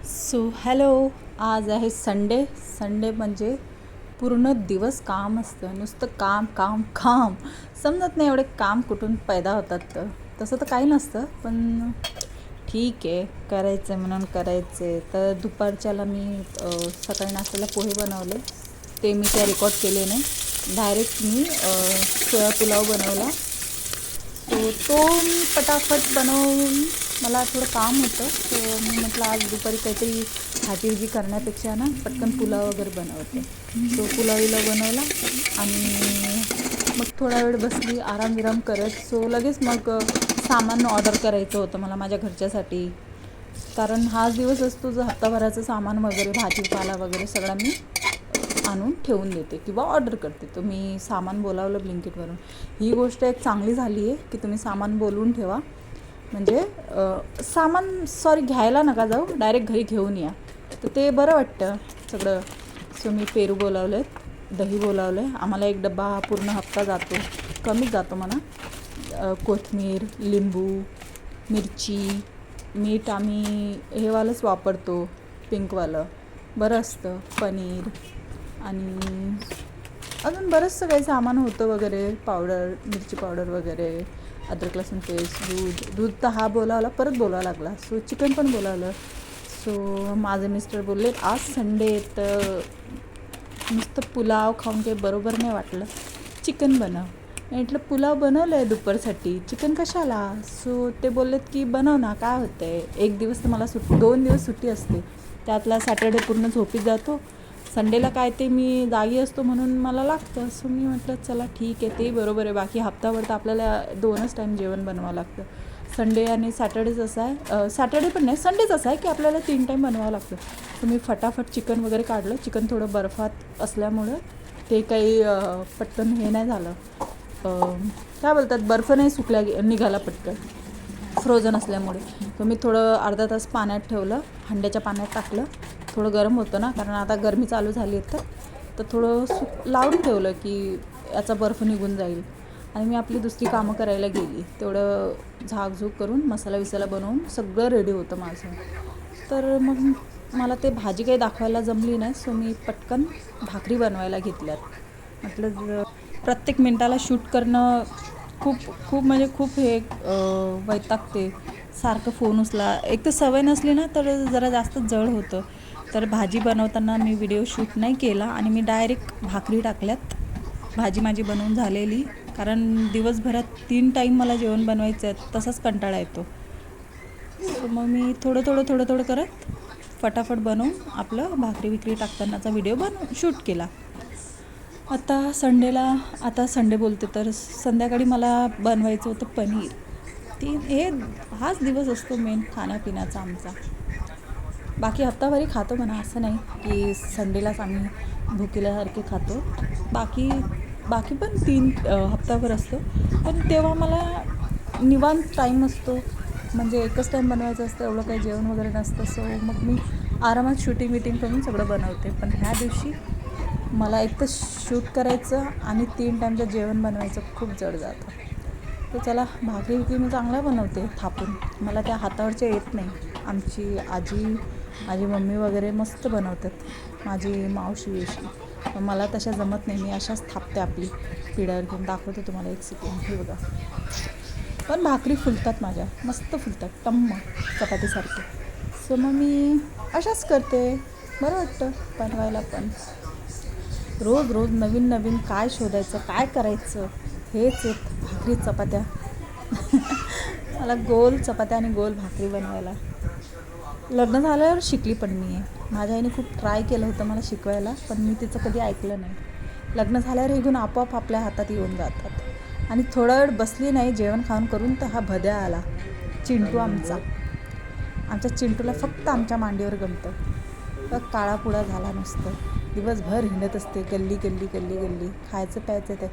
So hello. आज आहे Sunday म्हणजे पूर्ण दिवस काम असतं, नुसतं काम काम काम. समजत नाही एवढे काम कुठून पैदा होतात. तर तसं तर काही नसतं, पण ठीक आहे, करायचं म्हणून करायचे. तर दुपारच्याला मी सकाळी नाश्त्याला पोहे बनवले, ते मी काय रेकॉर्ड केले नाही. डायरेक्ट मी सोया पुलाव बनवला. तो मी पटापट बनवून, मला थोडं काम होतं, सो मी म्हटलं आज दुपारी काहीतरी भाजी करण्यापेक्षा ना पटकन पुलाव वगैरे बनवते. सो पुलावीला बनवला आणि मग थोडा वेळ बसली आराम करत. सो लगेच मग सामान ऑर्डर करायचं होतं मला माझ्या घरच्यासाठी, कारण हाच दिवस असतो जो हप्ताभराचं सामान वगैरे भाजीपाला वगैरे सगळं मी आणून ठेवून देते किंवा ऑर्डर करते. तुम्ही सामान बोलावलं ब्लिंकिटवरून, ही गोष्ट एक चांगली झाली आहे की तुम्ही सामान बोलवून ठेवा. म्हणजे घ्यायला नका जाऊ, डायरेक्ट घरी घेऊन या, तर ते बरं वाटतं सगळं. सो मी पेरू बोलावले, दही बोलावलं आहे. आम्हाला एक डब्बा पूर्ण हप्ता जातो, कमीच जातो म्हणा. कोथिंबीर, लिंबू, मिरची, मीठ आम्ही हेवालंच वापरतो, पिंकवालं, बरं असतं. पनीर आणि अजून बरंचसं काही सामान होतं वगैरे, पावडर, मिरची पावडर वगैरे, अद्रक लसूण पेस्ट, दूध तर हा बोलावला, परत बोलावं लागला. सो चिकन पण बोलावलं. सो माझे मिस्टर बोलले आज संडे तर नुसतं पुलाव खाऊन काही बरोबर नाही वाटलं, चिकन बनव. म्हटलं पुलाव बनवलं आहे दुपारसाठी, चिकन कशाला? सो ते बोललेत की बनव ना, काय होतं आहे, एक दिवस तर मला 2 दिवस सुट्टी असते, त्यातला सॅटर्डे पूर्ण झोपीत जातो. संडेला काय ते मी जागी असतो म्हणून मला लागतं. सो मी म्हटलं चला ठीक आहे, तेही बरोबर आहे. बाकी हप्ताभर तर आपल्याला 2च टाईम जेवण बनवावं लागतं. संडे आणि सॅटर्डेच असं आहे, सॅटर्डे पण नाही, संडेच असं आहे की आपल्याला 3 टाईम बनवावं लागतं. तर मी फटाफट चिकन वगैरे काढलं. चिकन थोडं बर्फात असल्यामुळं ते काही पटकन हे नाही झालं, काय बोलतात, बर्फ नाही निघाला पटकन, फ्रोझन असल्यामुळे. तर मी थोडं अर्धा तास पाण्यात ठेवलं, हंड्याच्या पाण्यात टाकलं. थोडं गरम होतं ना, कारण आता गरमी चालू झाली आहे, तर थोडं लावून ठेवलं की याचा बर्फ निघून जाईल. आणि मी आपली दुसरी कामं करायला गेली. तेवढं झाकझूक करून मसाला बनवून सगळं रेडी होतं माझं. तर मग मला ते भाजी काही दाखवायला जमली नाही. सो मी पटकन भाकरी बनवायला घेतल्यात. म्हटलं प्रत्येक मिनटाला शूट करणं खूप म्हणजे खूप हे वैतागते. सारखं फोन उचला, एक तर सवय नसली ना तर जरा जास्त जड होतं. तर भाजी बनवताना मी व्हिडिओ शूट नाही केला आणि मी डायरेक्ट भाकरी टाकल्यात. भाजी माझी बनवून झालेली, कारण दिवसभरात 3 टाईम मला जेवण बनवायचं आहे, तसाच कंटाळा येतो. सो मग मी थोडं करत फटाफट बनवून आपलं भाकरी टाकतानाचा व्हिडिओ शूट केला. आता संडे बोलते तर संध्याकाळी मला बनवायचं होतं पनीर. हाच दिवस असतो मेन खाण्यापिण्याचा आमचा. बाकी हप्ताभरी खातो म्हणा, असं नाही की संडेलाच आम्ही भुकेल्यासारखे खातो. बाकी पण 3 हप्ताभर असतो, पण तेव्हा मला निवांत टाईम असतो. म्हणजे एकच टाईम बनवायचं असतं, एवढं काही जेवण वगैरे नसतं. सो मग मी आरामात शूटिंग करून सगळं बनवते. पण ह्या दिवशी मला एक तर शूट करायचं आणि 3 टाईमचं जेवण बनवायचं खूप जड जातं. तर चला, भाकरी मी चांगला बनवते थापून, मला त्या हातावरच्या येत नाही. आमची आजी, माझी मम्मी वगैरे मस्त बनवतात, माझी मावशी पण मला तशा जमत नाही. मी अशाच थापते आपली पिढ्यावर घेऊन. दाखवते तुम्हाला एक सेकंड, हे बघा. पण भाकरी फुलतात माझ्या, मस्त फुलतात, टम्म चपातीसारखे. सो मग मी अशाच करते, बरं वाटतं बनवायला. पण रोज नवीन काय शोधायचं, काय करायचं, हेच भाकरी चपात्या. मला गोल चपात्या आणि गोल भाकरी बनवायला लग्न झाल्यावर शिकली पण मी. माझ्या आईने खूप ट्राय केलं होतं मला शिकवायला, पण मी तिचं कधी ऐकलं नाही. लग्न झाल्यावर हे गुण आपोआप आपल्या हातात येऊन जातात. आणि थोडा वेळ बसली नाही जेवण खाऊन करून, तर हा भद्या आला, चिंटू आमच्या चिंटूला फक्त आमच्या मांडीवर गमतं. तर काळापुडा झाला नुसतं, दिवसभर हिंडत असते गल्ली, खायचं प्यायचं ते